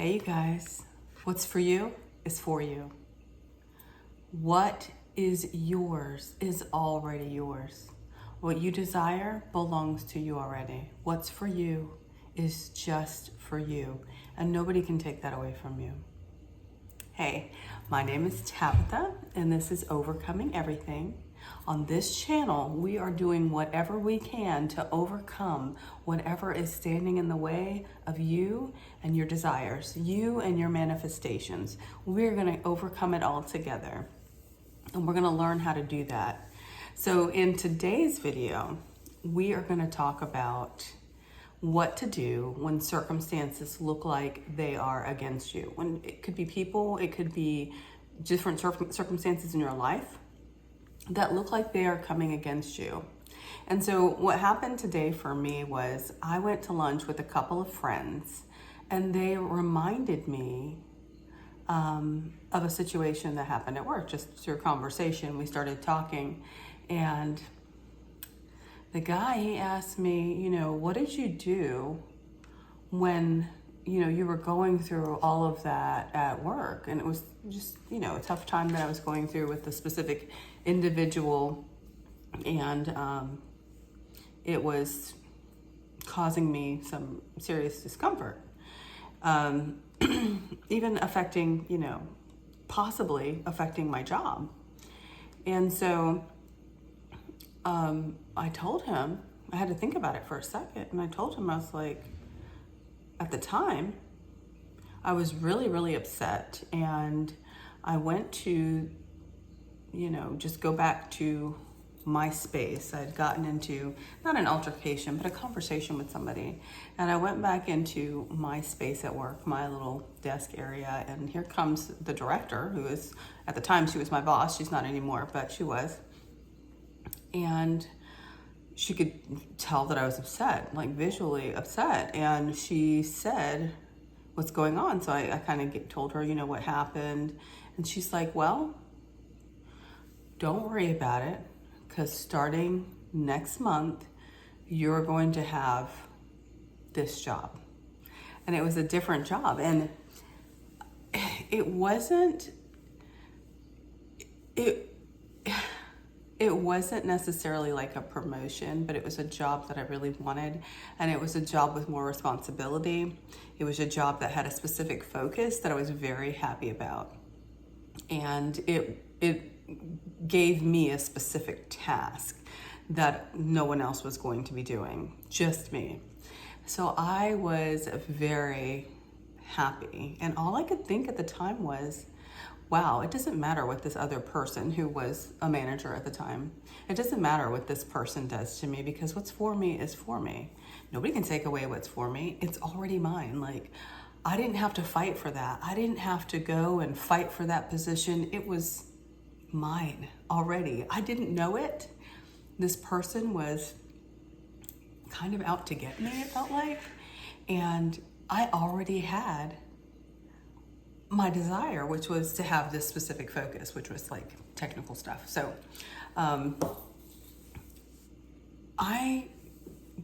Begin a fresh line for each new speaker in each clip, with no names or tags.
Hey, you guys. What's for you is for you. What is yours is already yours. What you desire belongs to you already. What's for you is just for you, and nobody can take that away from you. Hey, my name is Tabitha, and this is Overcoming Everything. On this channel, we are doing whatever we can to overcome whatever is standing in the way of you and your desires, you and your manifestations. We're going to overcome it all together, and we're going to learn how to do that. So in today's video, we are going to talk about what to do when circumstances look like they are against you. When it could be people, it could be different circumstances in your life that look like they are coming against you. And so what happened today for me was I went to lunch with a couple of friends, and they reminded me of a situation that happened at work. Just through conversation, we started talking, and the guy, he asked me, what did you do when, you were going through all of that at work? And it was just, a tough time that I was going through with the specific individual, and it was causing me some serious discomfort, even affecting, possibly affecting my job. And so I told him, I had to think about it for a second, and I told him, I was like, at the time, I was really, really upset, and I went to, just go back to my space. I'd gotten into, not an altercation, but a conversation with somebody, and I went back into my space at work, my little desk area, and here comes the director, who is, at the time, she was my boss. She's not anymore, but she was. And she could tell that I was upset, like visually upset. And she said, what's going on? So I kind of told her, what happened. And she's like, well, don't worry about it, because starting next month, you're going to have this job. And it was a different job. And it wasn't necessarily like a promotion, but it was a job that I really wanted. And it was a job with more responsibility. It was a job that had a specific focus that I was very happy about. And it gave me a specific task that no one else was going to be doing, just me. So I was very happy. And all I could think at the time was, wow, it doesn't matter what this other person, who was a manager at the time, it doesn't matter what this person does to me, because what's for me is for me. Nobody can take away what's for me. It's already mine. Like, I didn't have to fight for that. I didn't have to go and fight for that position. It was mine already. I didn't know it. This person was kind of out to get me, it felt like. And I already had my desire, which was to have this specific focus, which was like technical stuff. So I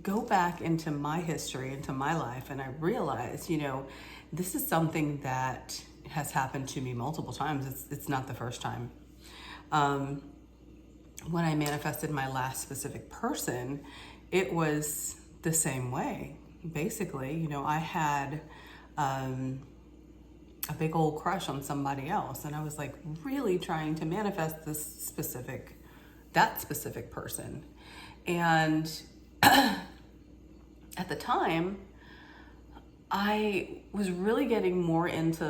go back into my history, into my life, and I realize, this is something that has happened to me multiple times. It's not the first time. When I manifested my last specific person, it was the same way. Basically, I had a big old crush on somebody else, and I was like really trying to manifest that specific person. And at the time, I was really getting more into,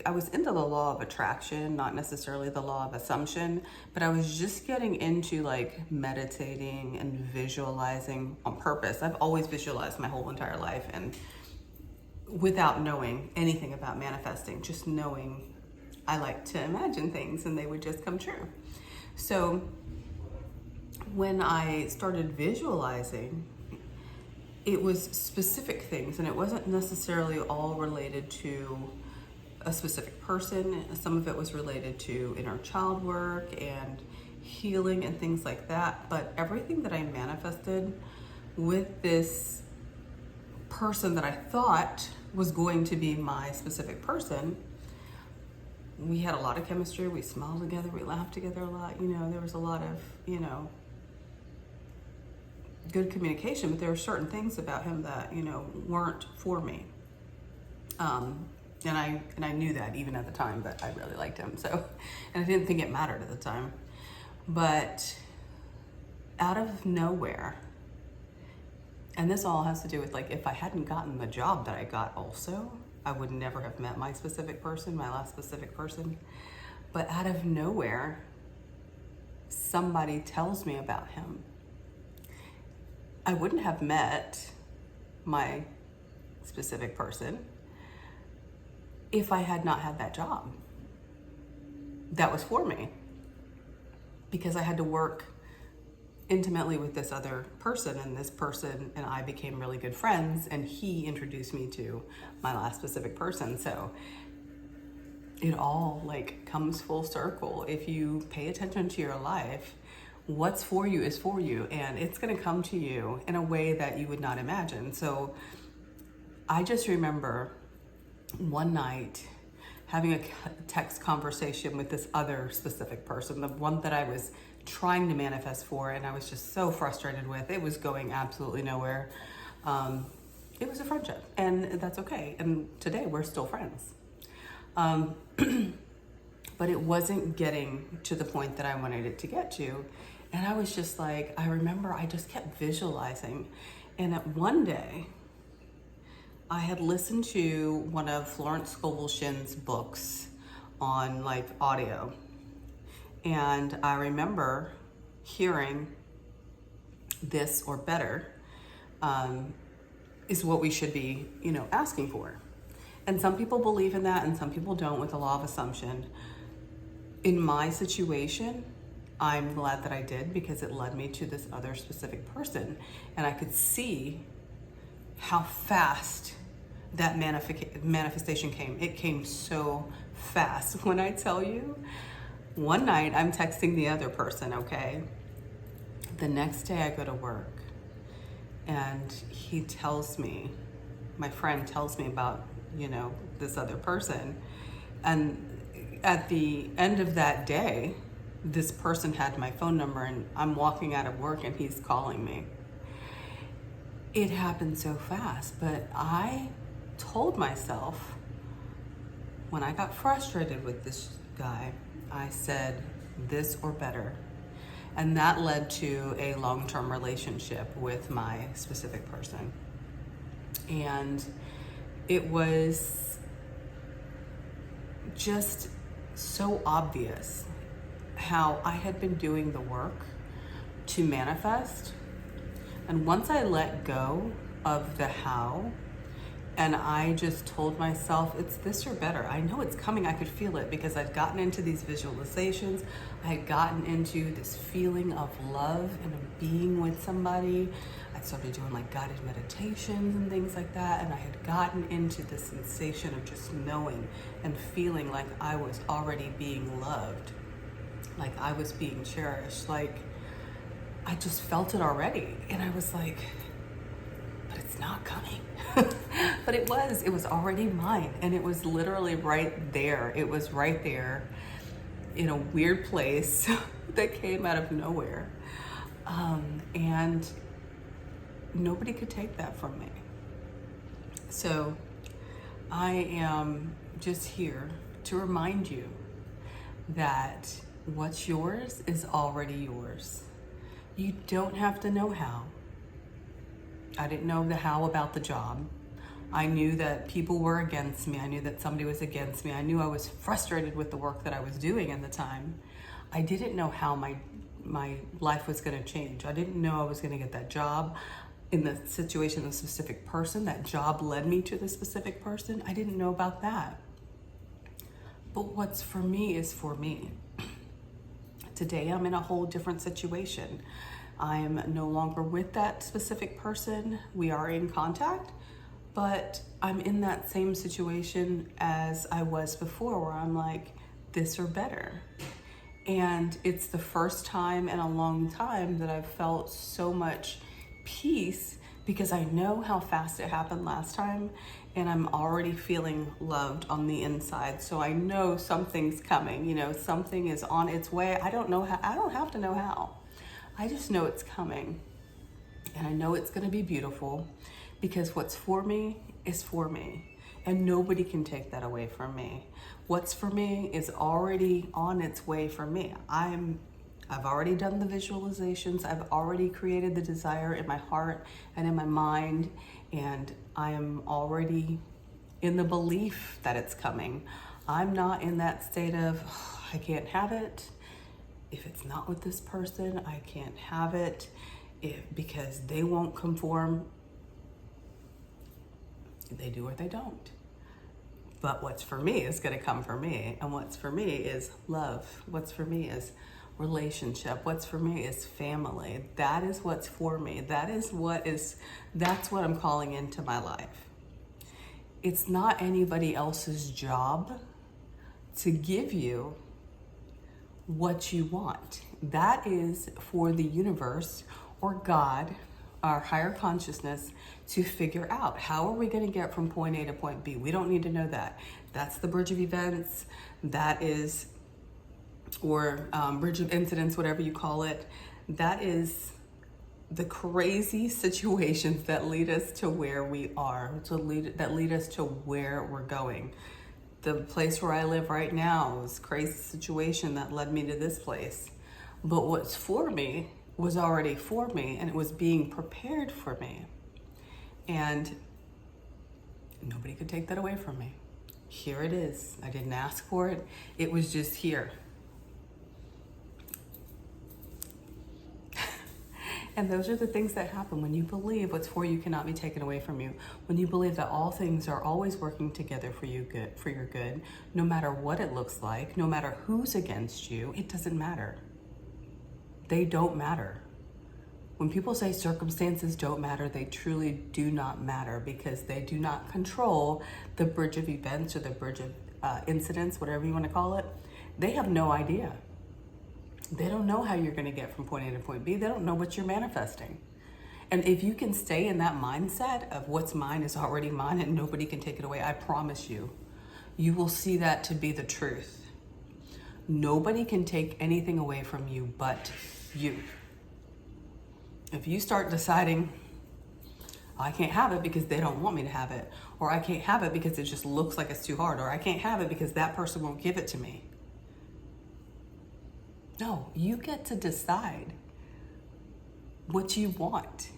I was into the law of attraction, not necessarily the law of assumption, but I was just getting into meditating and visualizing on purpose. I've always visualized my whole entire life, and without knowing anything about manifesting, just knowing I like to imagine things and they would just come true. So when I started visualizing, it was specific things, and it wasn't necessarily all related to a specific person. Some of it was related to inner child work and healing and things like that. But everything that I manifested with this person that I thought was going to be my specific person, we had a lot of chemistry. We smiled together. We laughed together a lot. You know, there was a lot of, you know, good communication, but there were certain things about him that, you know, weren't for me. And I knew that even at the time, but I really liked him. So, and I didn't think it mattered at the time. But out of nowhere, and this all has to do with, like, if I hadn't gotten the job that I got also, I would never have met my specific person, my last specific person. But out of nowhere, somebody tells me about him. I wouldn't have met my specific person if I had not had that job that was for me, because I had to work intimately with this other person, and this person and I became really good friends, and he introduced me to my last specific person. So it all, like, comes full circle. If you pay attention to your life, what's for you is for you, and it's going to come to you in a way that you would not imagine. So I just remember one night having a text conversation with this other specific person, the one that I was trying to manifest for, and I was just so frustrated with. It was going absolutely nowhere. It was a friendship, and that's okay. And today we're still friends. But it wasn't getting to the point that I wanted it to get to. And I was just like, I remember I just kept visualizing. And at one day, I had listened to one of Florence Scovel Shinn's books on, like, audio. And I remember hearing this or better is what we should be, you know, asking for. And some people believe in that and some people don't, with the law of assumption. In my situation, I'm glad that I did, because it led me to this other specific person. And I could see how fast that manifestation came. It came so fast. When I tell you, one night I'm texting the other person, okay? The next day I go to work and he tells me, my friend tells me about, you know, this other person. And at the end of that day, this person had my phone number, and I'm walking out of work and he's calling me. It happened so fast, but I told myself, when I got frustrated with this guy, I said, this or better. And that led to a long-term relationship with my specific person. And it was just so obvious how I had been doing the work to manifest. And once I let go of the how, and I just told myself, it's this or better. I know it's coming. I could feel it, because I'd gotten into these visualizations. I had gotten into this feeling of love and of being with somebody. I started doing, like, guided meditations and things like that. And I had gotten into the sensation of just knowing and feeling like I was already being loved, like I was being cherished. Like, I just felt it already. And I was like, but it's not coming. But it was already mine. And it was literally right there. It was right there in a weird place that came out of nowhere. And nobody could take that from me. So I am just here to remind you that what's yours is already yours. You don't have to know how. I didn't know the how about the job. I knew that people were against me. I knew that somebody was against me. I knew I was frustrated with the work that I was doing at the time. I didn't know how my life was going to change. I didn't know I was going to get that job in the situation of a specific person. That job led me to the specific person. I didn't know about that. But what's for me is for me. Today I'm in a whole different situation. I'm no longer with that specific person. We are in contact, but I'm in that same situation as I was before, where I'm like, this or better. And it's the first time in a long time that I've felt so much peace, because I know how fast it happened last time. and I'm already feeling loved on the inside. So I know something's coming, you know, something is on its way. I don't know how, I don't have to know how. I just know it's coming. And I know it's going to be beautiful, because what's for me is for me. And nobody can take that away from me. What's for me is already on its way for me. I've already done the visualizations. I've already created the desire in my heart and in my mind. And I am already in the belief that it's coming. I'm not in that state of, oh, I can't have it. If it's not with this person, I can't have it because they won't conform. They do or they don't. But what's for me is going to come for me. And what's for me is love. What's for me is relationship. What's for me is family. That is what's for me. That's what I'm calling into my life. It's not anybody else's job to give you what you want. That is for the universe or God, our higher consciousness, to figure out. How are we going to get from point A to point B? We don't need to know that. That's the bridge of events. That is, or bridge of incidents, whatever you call it. That is the crazy situations that lead us to where we are, that lead us to where we're going. The place where I live right now is a crazy situation that led me to this place. But what's for me was already for me, and it was being prepared for me. And nobody could take that away from me. Here it is. I didn't ask for it. It was just here. And those are the things that happen when you believe what's for you cannot be taken away from you. When you believe that all things are always working together for you, good, for your good, no matter what it looks like, no matter who's against you, it doesn't matter. They don't matter. When people say circumstances don't matter, they truly do not matter, because they do not control the bridge of events or the bridge of incidents, whatever you want to call it. They have no idea. They don't know how you're going to get from point A to point B. They don't know what you're manifesting. And if you can stay in that mindset of what's mine is already mine and nobody can take it away, I promise you, you will see that to be the truth. Nobody can take anything away from you but you. If you start deciding, I can't have it because they don't want me to have it, or I can't have it because it just looks like it's too hard, or I can't have it because that person won't give it to me. No, you get to decide what you want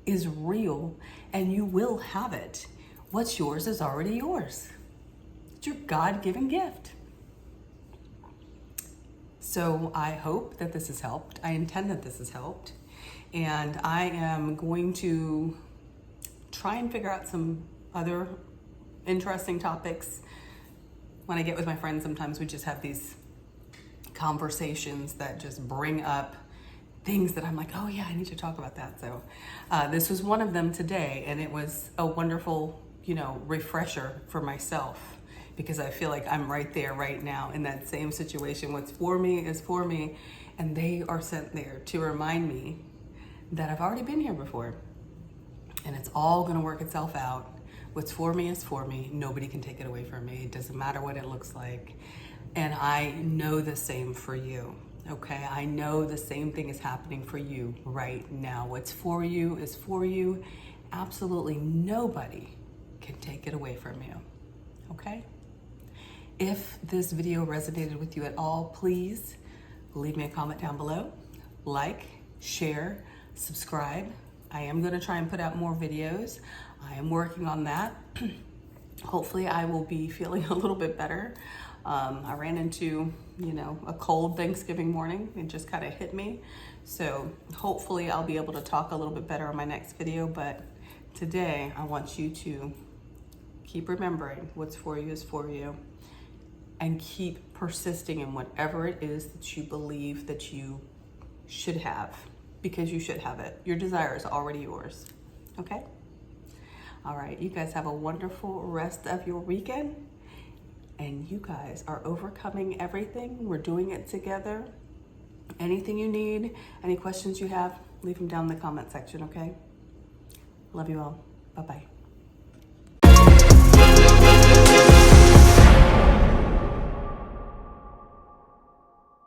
is real, and you will have it. What's yours is already yours. It's your God-given gift. So I hope that this has helped. I intend that this has helped. And I am going to try and figure out some other interesting topics. When I get with my friends, sometimes we just have these conversations that just bring up things that I'm like, oh yeah, I need to talk about that. So this was one of them today, and it was a wonderful, refresher for myself, because I feel like I'm right there right now in that same situation. What's for me is for me, and they are sent there to remind me that I've already been here before, and it's all going to work itself out. What's for me is for me. Nobody can take it away from me. It doesn't matter what it looks like. And I know the same for you, okay? I know the same thing is happening for you right now. What's for you is for you. Absolutely nobody can take it away from you, okay? If this video resonated with you at all, please leave me a comment down below. Like, share, subscribe. I am going to try and put out more videos. I am working on that. Hopefully I will be feeling a little bit better. I ran into, a cold Thanksgiving morning. It just kind of hit me. So hopefully I'll be able to talk a little bit better on my next video. But today I want you to keep remembering what's for you is for you, and keep persisting in whatever it is that you believe that you should have, because you should have it. Your desire is already yours, okay? All right, you guys have a wonderful rest of your weekend. And you guys are overcoming everything. We're doing it together. Anything you need, any questions you have, leave them down in the comment section, okay? Love you all. Bye-bye.